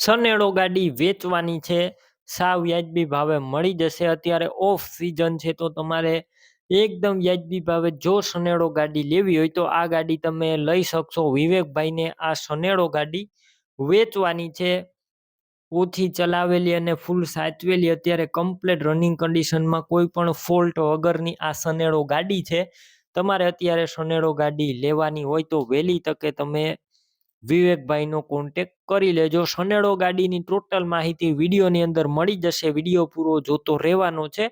સનેડો ગાડી વેચવાની છે, સાવ વ્યાજબી ભાવે મળી જશે। અત્યારે ઓફ સિઝન છે તો તમારે એકદમ વ્યાજબી ભાવે જો સનેડો ગાડી લેવી હોય તો આ ગાડી તમે લઈ શકશો। વિવેકભાઈને આ સનેડો ગાડી વેચવાની છે, ઓછી ચલાવેલી અને ફૂલ સાચવેલી, અત્યારે કમ્પ્લીટ રનિંગ કન્ડિશનમાં કોઈ પણ ફોલ્ટ વગરની આ સનેડો ગાડી છે। તમારે અત્યારે સનેડો ગાડી લેવાની હોય તો વહેલી તકે તમે વિવેકભાઈનો કોન્ટેક્ટ કરી લેજો। સનેડો ગાડીની ટોટલ માહિતી વિડીયોની અંદર મળી જશે, વિડીયો પૂરો જોતો રહેવાનો છે।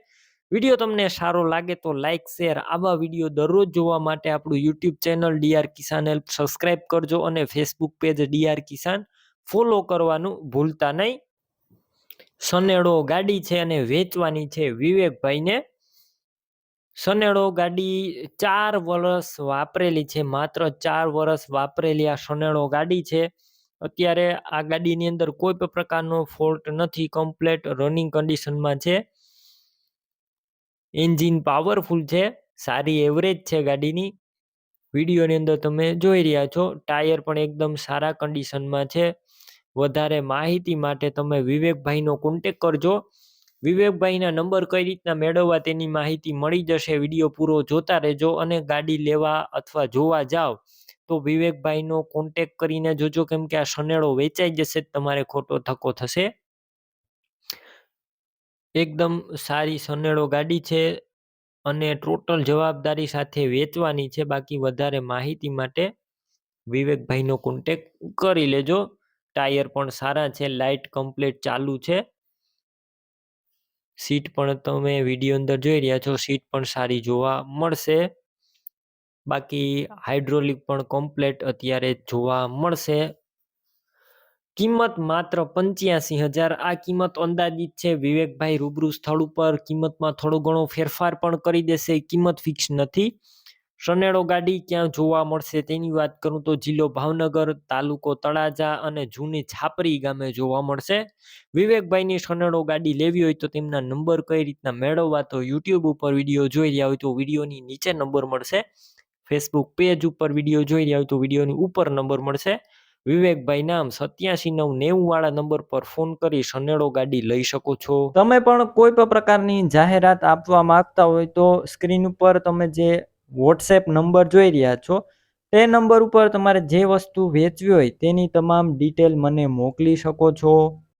વિડીયો તમને સારો લાગે તો લાઇક શેર, આવા વિડીયો દરરોજ જોવા માટે આપણું યુટ્યુબ ચેનલ ડીઆર કિસાન હેલ્પ સબસ્ક્રાઇબ કરજો અને ફેસબુક પેજ ડીઆર કિસાન ફોલો કરવાનું ભૂલતા નહીં। સનેડો ગાડી છે અને વેચવાની છે વિવેકભાઈને। સનેડો ગાડી 4 વર્ષ વાપરેલી છે, માત્ર 4 વર્ષ વાપરેલી આ સનેડો ગાડી છે। અત્યારે આ ગાડીની અંદર કોઈ પણ પ્રકારનો ફોલ્ટ નથી, કમ્પ્લીટ રનિંગ કન્ડિશનમાં છે। એન્જિન પાવરફુલ છે, સારી એવરેજ છે ગાડીની, વિડીયોની અંદર તમે જોઈ રહ્યા છો। ટાયર પણ એકદમ સારા કન્ડિશનમાં છે। વધારે માહિતી માટે તમે વિવેકભાઈનો કોન્ટેક કરજો। વિવેકભાઈના નંબર કઈ રીતના મેળવવા તેની માહિતી મળી જશે, વિડીયો પૂરો જોતા રહેજો। અને ગાડી લેવા અથવા જોવા જાવ તો વિવેકભાઈનો કોન્ટેક કરીને જોજો, કેમ કે આ સનેડો વેચાઈ જશે, તમારે ખોટો ધક્કો થશે। એકદમ સારી સનેડો ગાડી છે અને ટોટલ જવાબદારી સાથે વેચવાની છે। બાકી વધારે માહિતી માટે વિવેકભાઈનો કોન્ટેક કરી લેજો। ટાયર પણ સારા છે, લાઇટ કમ્પ્લીટ ચાલુ છે। સીટ પણ તમે વિડીયો અંદર જોઈ રહ્યા છો, સીટ પણ સારી જોવા મળશે। બાકી હાઇડ્રોલિક પણ કમ્પ્લીટ અત્યારે જોવા મળશે। કિંમત માત્ર 85,000, આ કિંમત અંદાજિત છે। વિવેકભાઈ રૂબરૂ સ્થળ ઉપર કિંમતમાં થોડો ઘણો ફેરફાર પણ કરી દેશે, કિંમત ફિક્સ નથી। સનેડો ગાડી ક્યાં જોવા મળશે તેની વાત કરું તો જિલ્લો ભાવનગર, તાલુકો તળાજા અને જૂની છાપરી ગામે જોવા મળશે। વિવેકભાઈની સનેડો ગાડી લેવી હોય તો તેમના નંબર કઈ રીતના મેળવવા, તો યુટ્યુબ ઉપર વિડીયો જોઈ રહ્યા હોય તો વિડીયોની નીચે નંબર મળશે, ફેસબુક પેજ ઉપર વિડીયો જોઈ રહ્યા હોય તો વિડીયોની ઉપર નંબર મળશે। વિવેકભાઈ નામ 8790 વાળા નંબર પર ફોન કરી સનેડો ગાડી લઈ શકો છો। તમે પણ કોઈ પણ પ્રકારની જાહેરાત આપવા માંગતા હોય તો સ્ક્રીન ઉપર તમે જે વોટ્સએપ નંબર જોઈ રહ્યા છો તે નંબર ઉપર તમારે જે વસ્તુ વેચવી હોય તેની તમામ ડિટેલ મને મોકલી શકો છો।